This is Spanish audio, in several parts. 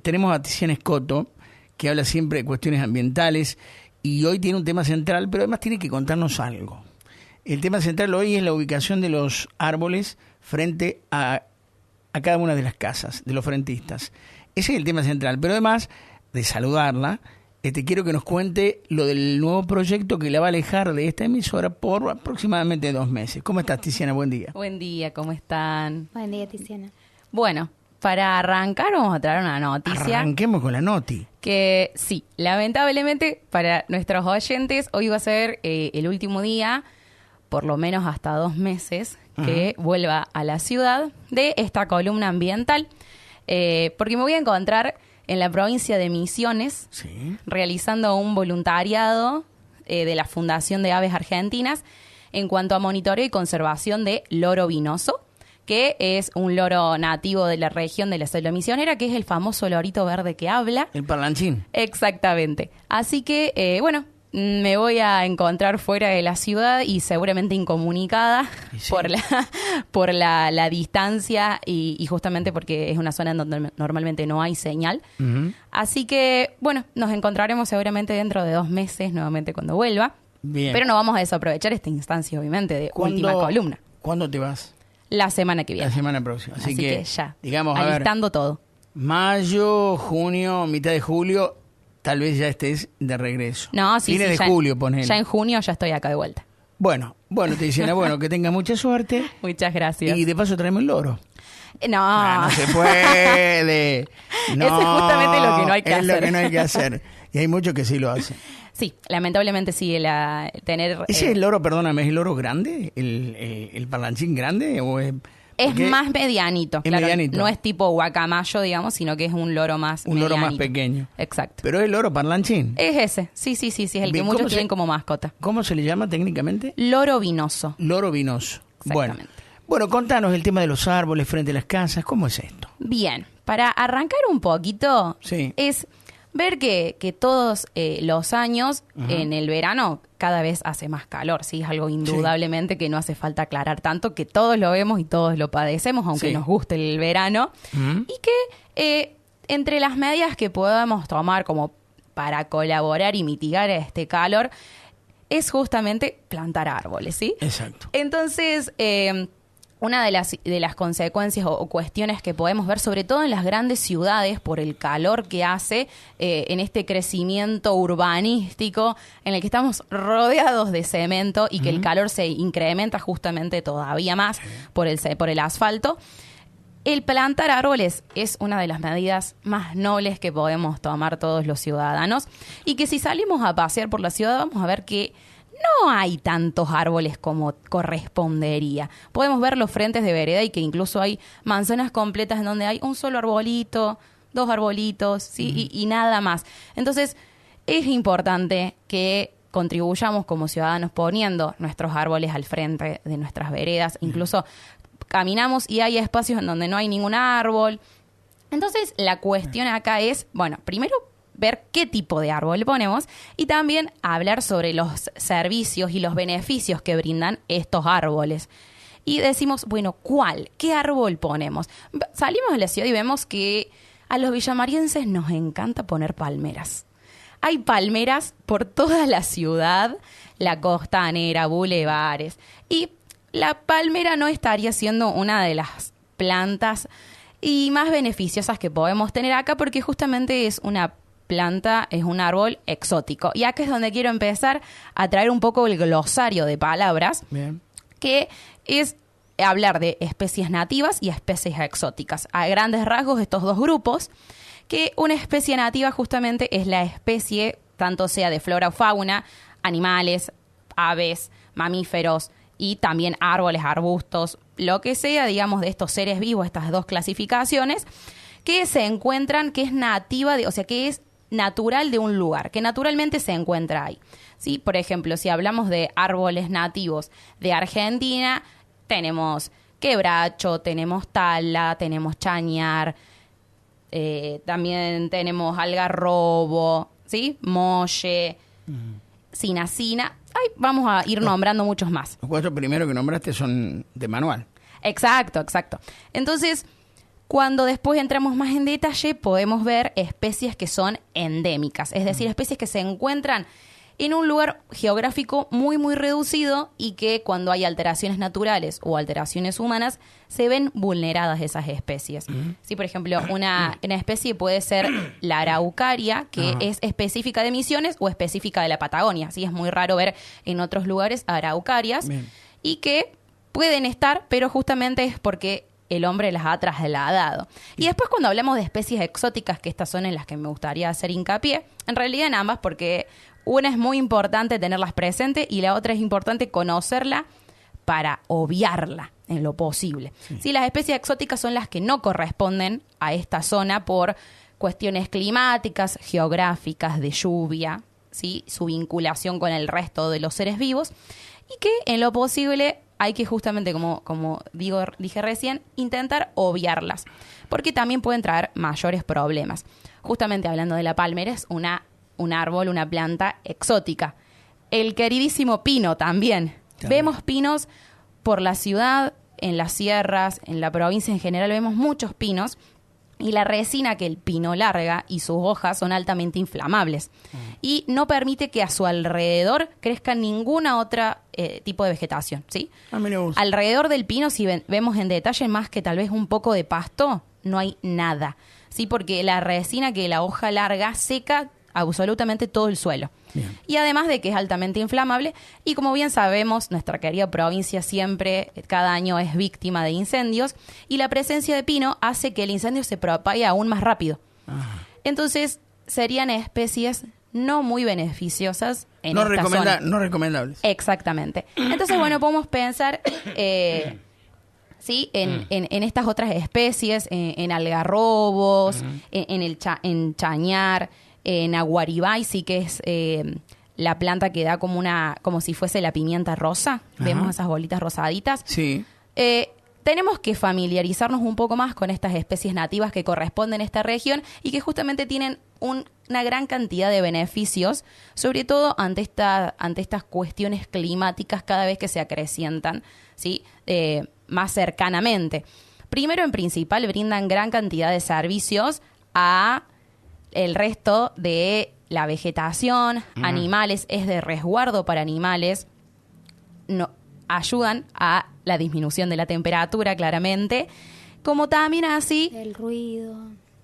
tenemos a Tiziana Escoto, que habla siempre de cuestiones ambientales, y hoy tiene un tema central, pero además tiene que contarnos algo. El tema central hoy es la ubicación de los árboles frente a cada una de las casas de los frentistas. Ese es el tema central, pero además de saludarla, quiero que nos cuente lo del nuevo proyecto que la va a alejar de esta emisora por aproximadamente 2 meses. ¿Cómo estás, Tiziana? Buen día. Buen día, ¿cómo están? Buen día, Tiziana. Bueno, para arrancar vamos a traer una noticia. Arranquemos con la noti. Que sí, lamentablemente para nuestros oyentes hoy va a ser el último día, por lo menos hasta 2 meses, que vuelva a la ciudad de esta columna ambiental, porque me voy a encontrar en la provincia de Misiones, Sí. realizando un voluntariado de la Fundación de Aves Argentinas en cuanto a monitoreo y conservación de loro vinoso, que es un loro nativo de la región de la selva misionera, que es el famoso lorito verde que habla. El parlanchín. Exactamente. Así que, bueno, me voy a encontrar fuera de la ciudad y seguramente incomunicada Sí. por la distancia y justamente porque es una zona en donde normalmente no hay señal. Uh-huh. Así que, bueno, nos encontraremos seguramente dentro de 2 meses nuevamente cuando vuelva. Bien. Pero no vamos a desaprovechar esta instancia, obviamente, de última columna. ¿Cuándo te vas? La semana que viene. La semana próxima. Así que ya, digamos, a ver, alistando todo. mayo, junio, mitad de julio, tal vez ya estés de regreso. No, sí, Fines sí, de ya, julio, ponele. ya en junio ya estoy acá de vuelta. Bueno, Tiziana, bueno, que tengas mucha suerte. Muchas gracias. Y de paso traemos el loro. No, No se puede. No, eso es justamente lo que no hay que hacer. Es lo que no hay que hacer. Y hay muchos que sí lo hacen. Sí, lamentablemente sí, tener... ¿Ese es el loro, perdóname, es el loro grande? ¿El parlanchín grande? ¿O es porque más medianito, es claro, medianito? no es tipo guacamayo, digamos, sino que es un loro más Un loro más medianito. pequeño. Exacto. Pero es el loro parlanchín. Es ese, sí, es el Bien, que muchos ¿cómo tienen como mascota. ¿Cómo se le llama técnicamente? Loro vinoso. Loro vinoso. Exactamente. Bueno, contanos el tema de los árboles frente a las casas. ¿Cómo es esto? Bien, para arrancar un poquito, Sí. es ver que todos los años, en el verano, cada vez hace más calor, ¿sí? Es algo indudablemente que no hace falta aclarar tanto, que todos lo vemos y todos lo padecemos, aunque Sí. nos guste el verano, y que entre las medidas que podamos tomar como para colaborar y mitigar este calor, es justamente plantar árboles, ¿sí? Exacto. Entonces, una de las consecuencias o cuestiones que podemos ver, sobre todo en las grandes ciudades, por el calor que hace en este crecimiento urbanístico en el que estamos rodeados de cemento y que el calor se incrementa justamente todavía más por el asfalto. El plantar árboles es una de las medidas más nobles que podemos tomar todos los ciudadanos y que si salimos a pasear por la ciudad vamos a ver que no hay tantos árboles como correspondería. Podemos ver los frentes de vereda y que incluso hay manzanas completas en donde hay un solo arbolito, 2 arbolitos, ¿sí? Y nada más. Entonces, es importante que contribuyamos como ciudadanos poniendo nuestros árboles al frente de nuestras veredas. Incluso caminamos y hay espacios en donde no hay ningún árbol. Entonces, la cuestión acá es, bueno, primero ver qué tipo de árbol ponemos y también hablar sobre los servicios y los beneficios que brindan estos árboles. Y decimos, bueno, ¿cuál? ¿Qué árbol ponemos? Salimos de la ciudad y vemos que a los villamarienses nos encanta poner palmeras. Hay palmeras por toda la ciudad, la costanera, bulevares. Y la palmera no estaría siendo una de las plantas y más beneficiosas que podemos tener acá porque justamente es una planta, es un árbol exótico. Y acá es donde quiero empezar a traer un poco el glosario de palabras, Bien. que es hablar de especies nativas y especies exóticas. A grandes rasgos, estos 2 grupos, que una especie nativa justamente es la especie, tanto sea de flora o fauna, animales, aves, mamíferos y también árboles, arbustos, lo que sea, digamos, de estos seres vivos, estas 2 clasificaciones, que se encuentran, que es nativa, o sea, que es natural de un lugar, que naturalmente se encuentra ahí. ¿Sí? Por ejemplo, si hablamos de árboles nativos de Argentina, tenemos quebracho, tenemos tala, tenemos chañar, también tenemos algarrobo, ¿sí? Molle, cinacina. Ay, vamos a ir nombrando muchos más. Los 4 primeros que nombraste son de manual. Exacto. Entonces, Cuando después entramos más en detalle, podemos ver especies que son endémicas, es decir, especies que se encuentran en un lugar geográfico muy, muy reducido y que cuando hay alteraciones naturales o alteraciones humanas, se ven vulneradas esas especies. Sí, por ejemplo, una especie puede ser la araucaria, que es específica de Misiones o específica de la Patagonia. Sí, es muy raro ver en otros lugares araucarias y que pueden estar, pero justamente es porque el hombre las ha trasladado. Y después cuando hablamos de especies exóticas, que estas son en las que me gustaría hacer hincapié, en realidad en ambas, porque una es muy importante tenerlas presentes y la otra es importante conocerla para obviarla en lo posible. Sí, las especies exóticas son las que no corresponden a esta zona por cuestiones climáticas, geográficas, de lluvia, ¿sí? Su vinculación con el resto de los seres vivos y que en lo posible hay que justamente, como dije recién, intentar obviarlas, porque también pueden traer mayores problemas. Justamente hablando de la palmera, es un árbol, una planta exótica. El queridísimo pino también. Vemos pinos por la ciudad, en las sierras, en la provincia en general vemos muchos pinos y la resina que el pino larga y sus hojas son altamente inflamables y no permite que a su alrededor crezca ninguna otra tipo de vegetación, ¿sí? Alrededor del pino, si vemos en detalle más que tal vez un poco de pasto, no hay nada, ¿sí? Porque la resina que la hoja larga seca absolutamente todo el suelo. Bien. Y además de que es altamente inflamable y como bien sabemos, nuestra querida provincia siempre, cada año es víctima de incendios y la presencia de pino hace que el incendio se propague aún más rápido. Entonces, serían especies no muy beneficiosas en esta zona. No recomendables. Exactamente. Entonces, bueno, podemos pensar ¿sí? En estas otras especies, en algarrobos, en chañar, en aguaribay, sí que es la planta que da como si fuese la pimienta rosa. Vemos esas bolitas rosaditas. Sí. Tenemos que familiarizarnos un poco más con estas especies nativas que corresponden a esta región y que justamente tienen una gran cantidad de beneficios, sobre todo ante estas cuestiones climáticas cada vez que se acrecientan, ¿sí? Más cercanamente. Primero, en principal, brindan gran cantidad de servicios a el resto de la vegetación, animales, es de resguardo para animales, ayudan a la disminución de la temperatura, claramente, como también así el ruido.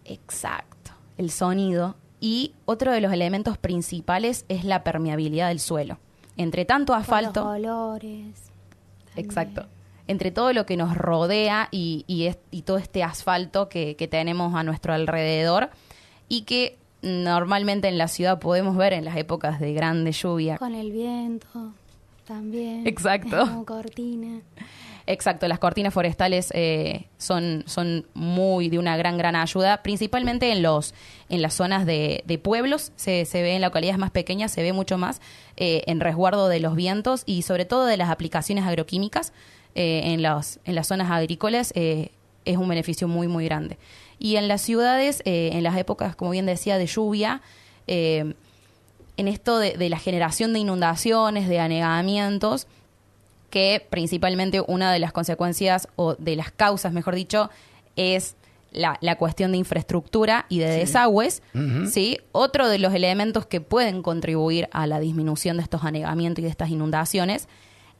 Exacto, el sonido. Y otro de los elementos principales es la permeabilidad del suelo. Entre tanto asfalto... Con los olores. Exacto. Entre todo lo que nos rodea y todo este asfalto que tenemos a nuestro alrededor y que normalmente en la ciudad podemos ver en las épocas de grande lluvia. Con el viento también. Exacto. Como cortina. Exacto, las cortinas forestales son muy de una gran ayuda, principalmente en las zonas de pueblos, se ve en localidades más pequeñas, se ve mucho más en resguardo de los vientos y sobre todo de las aplicaciones agroquímicas en las zonas agrícolas, es un beneficio muy grande. Y en las ciudades, en las épocas, como bien decía, de lluvia, en esto de la generación de inundaciones, de anegamientos, que principalmente una de las consecuencias, o de las causas, mejor dicho, es la cuestión de infraestructura y de desagües, ¿sí? Otro de los elementos que pueden contribuir a la disminución de estos anegamientos y de estas inundaciones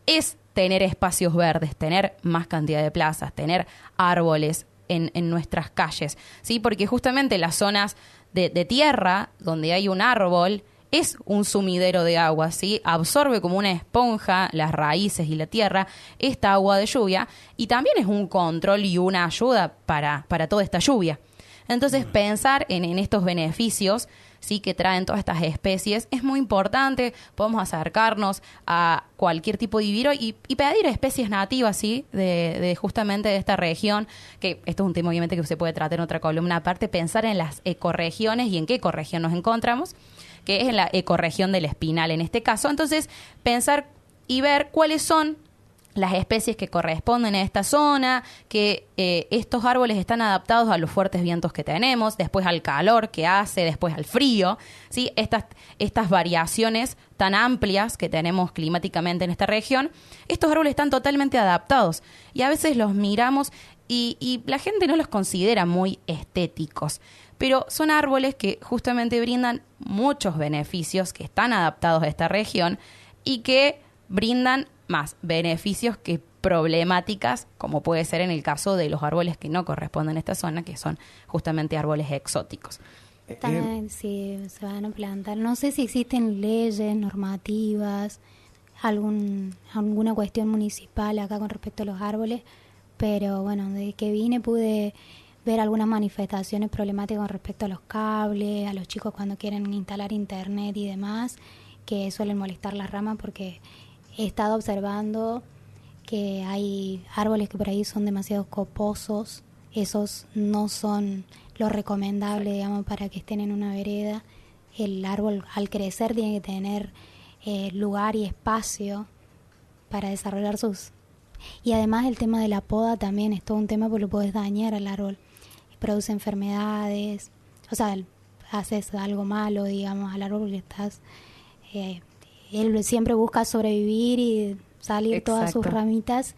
es tener espacios verdes, tener más cantidad de plazas, tener árboles en nuestras calles, ¿sí? Porque justamente las zonas de tierra donde hay un árbol es un sumidero de agua, ¿sí? Absorbe como una esponja las raíces y la tierra esta agua de lluvia y también es un control y una ayuda para toda esta lluvia. Entonces, pensar en estos beneficios, sí, que traen todas estas especies es muy importante. Podemos acercarnos a cualquier tipo de vivero y pedir especies nativas, sí, de justamente de esta región, que esto es un tema obviamente que se puede tratar en otra columna aparte, pensar en las ecorregiones y en qué ecorregión nos encontramos, que es en la ecorregión del Espinal en este caso. Entonces, pensar y ver cuáles son las especies que corresponden a esta zona, que estos árboles están adaptados a los fuertes vientos que tenemos, después al calor que hace, después al frío, ¿sí? Estas variaciones tan amplias que tenemos climáticamente en esta región, estos árboles están totalmente adaptados y a veces los miramos y la gente no los considera muy estéticos. Pero son árboles que justamente brindan muchos beneficios, que están adaptados a esta región y que brindan más beneficios que problemáticas, como puede ser en el caso de los árboles que no corresponden a esta zona, que son justamente árboles exóticos. También si se van a plantar, no sé si existen leyes, normativas, alguna cuestión municipal acá con respecto a los árboles, pero bueno, desde que vine pude ver algunas manifestaciones problemáticas con respecto a los cables, a los chicos cuando quieren instalar internet y demás, que suelen molestar las ramas, porque he estado observando que hay árboles que por ahí son demasiado coposos, esos no son lo recomendable, digamos, para que estén en una vereda. El árbol al crecer tiene que tener lugar y espacio para desarrollar sus... Y además el tema de la poda también es todo un tema porque lo puedes dañar al árbol, produce enfermedades, o sea, haces algo malo, digamos, al árbol porque estás... él siempre busca sobrevivir y salir todas sus ramitas,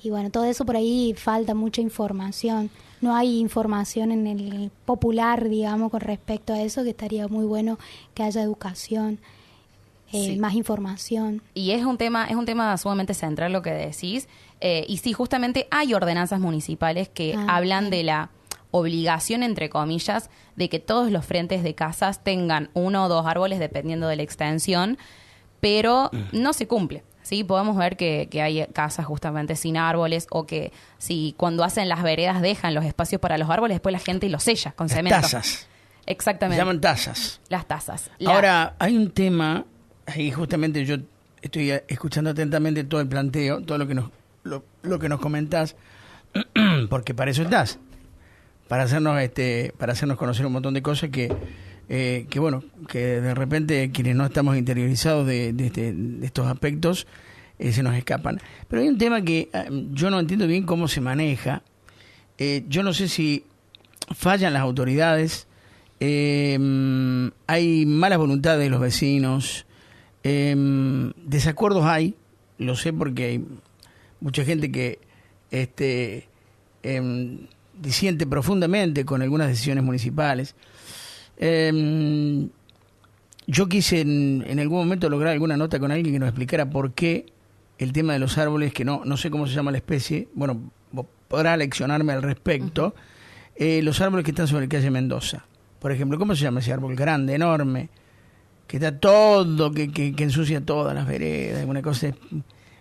y bueno, todo eso por ahí falta mucha información. No hay información en el popular, digamos, con respecto a eso, que estaría muy bueno que haya educación, más información. Y es un tema sumamente central lo que decís, y sí, justamente hay ordenanzas municipales que hablan de la obligación, entre comillas, de que todos los frentes de casas tengan 1 o 2 árboles, dependiendo de la extensión, pero no se cumple. Sí, podemos ver que hay casas justamente sin árboles, o que si cuando hacen las veredas dejan los espacios para los árboles, después la gente los sella con cemento. Tazas. Exactamente. Se llaman tazas. Las tazas. Ahora, hay un tema, y justamente yo estoy escuchando atentamente todo el planteo, todo lo que nos comentás, porque para eso estás, para hacernos conocer un montón de cosas que bueno, que de repente quienes no estamos interiorizados de estos aspectos se nos escapan. Pero hay un tema que yo no entiendo bien cómo se maneja. Yo no sé si fallan las autoridades, hay mala voluntad de los vecinos, desacuerdos hay, lo sé porque hay mucha gente que disiente profundamente con algunas decisiones municipales. Yo quise en algún momento lograr alguna nota con alguien que nos explicara por qué el tema de los árboles, que no sé cómo se llama la especie, bueno, podrá leccionarme al respecto, los árboles que están sobre calle Mendoza, por ejemplo, ¿cómo se llama ese árbol grande, enorme, que está todo, que ensucia todas las veredas, una cosa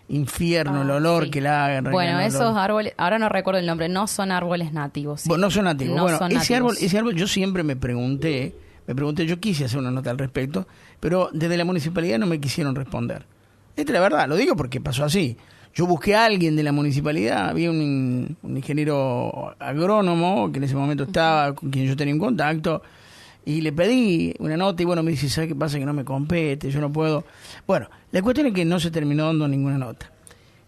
infierno, el olor que la hagan. Bueno, esos árboles, ahora no recuerdo el nombre, no son árboles nativos. ¿Sí? Bueno, no son nativos. No bueno, son ese nativos. árbol yo siempre me pregunté, yo quise hacer una nota al respecto, pero desde la municipalidad no me quisieron responder. Esta es la verdad, lo digo porque pasó así. Yo busqué a alguien de la municipalidad, había un ingeniero agrónomo que en ese momento estaba, con quien yo tenía un contacto, y le pedí una nota y bueno, me dice, ¿sabes qué pasa? Que no me compete, yo no puedo. Bueno, la cuestión es que no se terminó dando ninguna nota.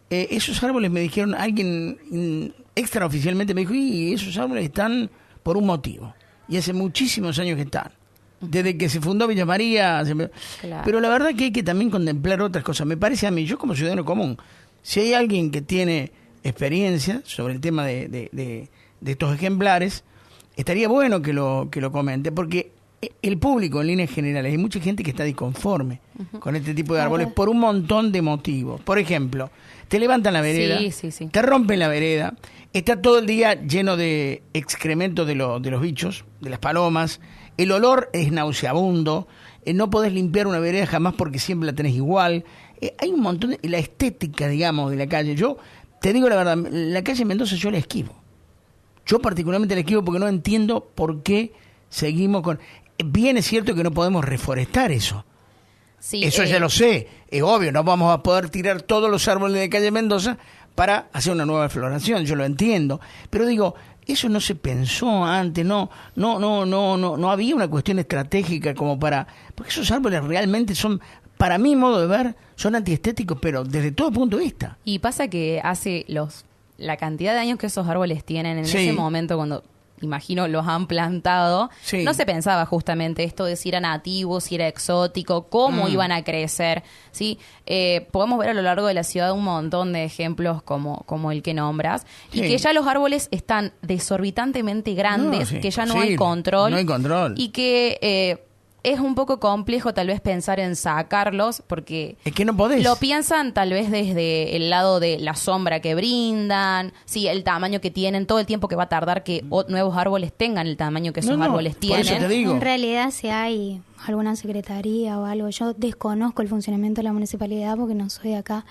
Esos árboles me dijeron, alguien extraoficialmente me dijo, y esos árboles están por un motivo. Y hace muchísimos años que están. Desde que se fundó Villa María. Claro. Pero la verdad que hay que también contemplar otras cosas. Me parece a mí, yo como ciudadano común, si hay alguien que tiene experiencia sobre el tema de estos ejemplares, estaría bueno que lo comente, porque el público en líneas generales, hay mucha gente que está disconforme con este tipo de árboles por un montón de motivos. Por ejemplo, te levantan la vereda, sí. te rompen la vereda, está todo el día lleno de excremento de los bichos, de las palomas, el olor es nauseabundo, no podés limpiar una vereda jamás porque siempre la tenés igual. Hay un montón de... La estética, digamos, de la calle. Yo te digo la verdad, la calle Mendoza yo la esquivo. Yo particularmente la esquivo porque no entiendo por qué seguimos con... Bien es cierto que no podemos reforestar eso. Sí, eso ya lo sé. Es obvio, no vamos a poder tirar todos los árboles de calle Mendoza para hacer una nueva floración, yo lo entiendo. Pero digo, eso no se pensó antes, no había una cuestión estratégica como para... Porque esos árboles realmente son, para mi modo de ver, son antiestéticos, pero desde todo punto de vista. Y pasa que hace la cantidad de años que esos árboles tienen en ese momento cuando imagino los han plantado, Sí. no se pensaba justamente esto de si era nativo, si era exótico, cómo iban a crecer, ¿sí? Podemos ver a lo largo de la ciudad un montón de ejemplos como el que nombras, y Sí. que ya los árboles están desorbitantemente grandes, sí. que ya no Sí, hay control. no hay control. Y que es un poco complejo tal vez pensar en sacarlos, porque Es que no podés. lo piensan tal vez desde el lado de la sombra que brindan, sí, el tamaño que tienen, todo el tiempo que va a tardar que nuevos árboles tengan el tamaño que esos No, árboles por eso tienen. te digo. En realidad, si hay alguna secretaría o algo, yo desconozco el funcionamiento de la municipalidad porque no soy de acá,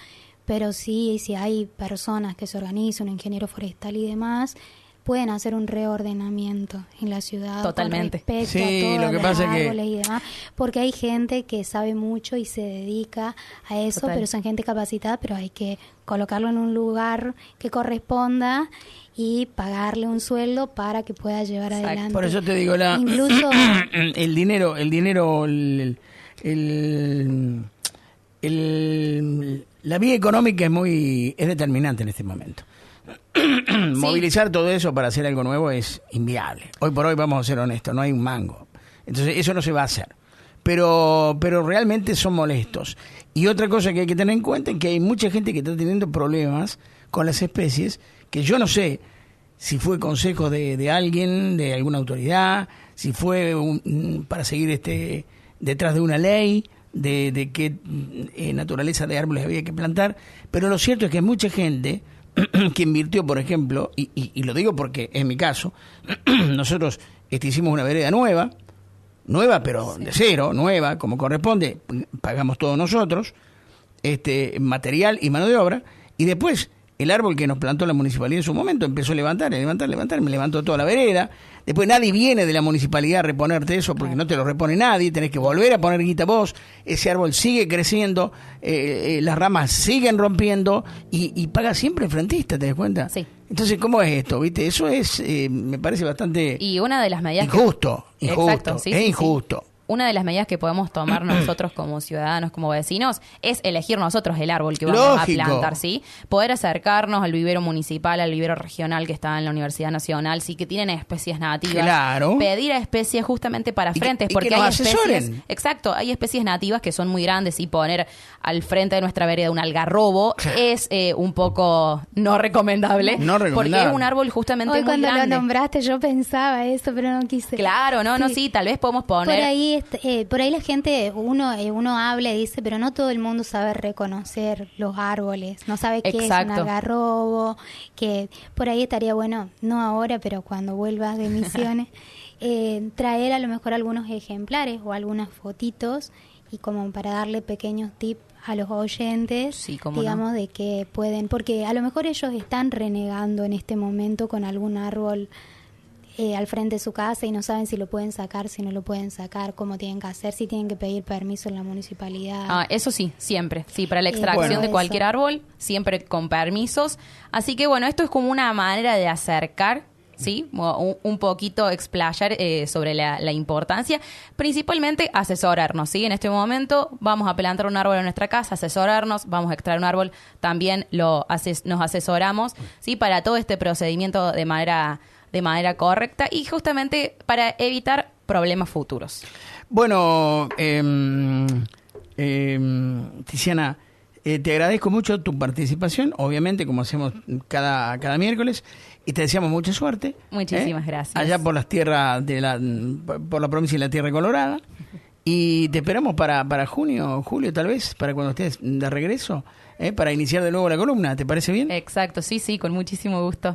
pero sí, si hay personas que se organizan, un ingeniero forestal y demás, pueden hacer un reordenamiento en la ciudad. Totalmente. Con respecto Sí, a todos lo que los pasa es que- árboles y demás, porque hay gente que sabe mucho y se dedica a eso, Total. pero son gente capacitada, pero hay que colocarlo en un lugar que corresponda y pagarle un sueldo para que pueda llevar Exacto. adelante. Por eso te digo, Incluso el dinero, la vía económica es determinante en este momento. Movilizar todo eso para hacer algo nuevo es inviable. Hoy por hoy, vamos a ser honestos, no hay un mango. Entonces eso no se va a hacer. Pero realmente son molestos. Y otra cosa que hay que tener en cuenta es que hay mucha gente que está teniendo problemas con las especies, que yo no sé si fue consejo de alguien, de alguna autoridad, si fue para seguir detrás de una ley, de qué naturaleza de árboles había que plantar. Pero lo cierto es que hay mucha gente que invirtió, por ejemplo, y lo digo porque es mi caso, nosotros hicimos una vereda nueva pero de cero, nueva, como corresponde, pagamos todos nosotros, material y mano de obra, y después el árbol que nos plantó la municipalidad en su momento empezó a levantar, me levantó toda la vereda. Después nadie viene de la municipalidad a reponerte eso porque no te lo repone nadie, tenés que volver a poner guita vos, ese árbol sigue creciendo, las ramas siguen rompiendo y paga siempre el frentista, ¿te das cuenta? Sí. Entonces, ¿cómo es esto? ¿Viste? Eso es, me parece bastante Y una de las medidas injusto, Exacto, sí, es sí, injusto. Una de las medidas que podemos tomar nosotros como ciudadanos, como vecinos, es elegir nosotros el árbol que vamos Lógico. a plantar, ¿sí? Poder acercarnos al vivero municipal, al vivero regional que está en la Universidad Nacional, sí, que tienen especies nativas. Claro. Pedir a especies justamente para Y que- frentes, y que porque nos hay asesoren. especies... Exacto, hay especies nativas que son muy grandes y poner al frente de nuestra vereda un algarrobo es un poco no recomendable. No recomendable. Porque es un árbol justamente hoy muy cuando grande. lo nombraste yo pensaba eso, pero no quise. Claro, sí, tal vez podemos poner... Por ahí la gente, uno habla y dice, pero no todo el mundo sabe reconocer los árboles, no sabe qué es un Exacto. algarrobo, que por ahí estaría bueno, no ahora, pero cuando vuelvas de misiones, traer a lo mejor algunos ejemplares o algunas fotitos y como para darle pequeños tips a los oyentes, Sí, cómo digamos, no. de que pueden, porque a lo mejor ellos están renegando en este momento con algún árbol al frente de su casa y no saben si lo pueden sacar, si no lo pueden sacar, cómo tienen que hacer, si tienen que pedir permiso en la municipalidad. Eso sí, siempre. Sí, para la extracción Bueno. de cualquier árbol, siempre con permisos. Así que bueno, esto es como una manera de acercar, ¿sí? Un poquito explayar sobre la importancia. Principalmente asesorarnos, ¿sí? En este momento vamos a plantar un árbol en nuestra casa, asesorarnos, vamos a extraer un árbol, también nos asesoramos, ¿sí? Para todo este procedimiento de manera correcta y justamente para evitar problemas futuros. Bueno, Tiziana, te agradezco mucho tu participación, obviamente, como hacemos cada miércoles, y te deseamos mucha suerte. Muchísimas gracias. Allá por las tierras por la provincia de la Tierra Colorada. Y te esperamos para junio, julio tal vez, para cuando estés de regreso, para iniciar de nuevo la columna. ¿Te parece bien? Exacto, sí, con muchísimo gusto.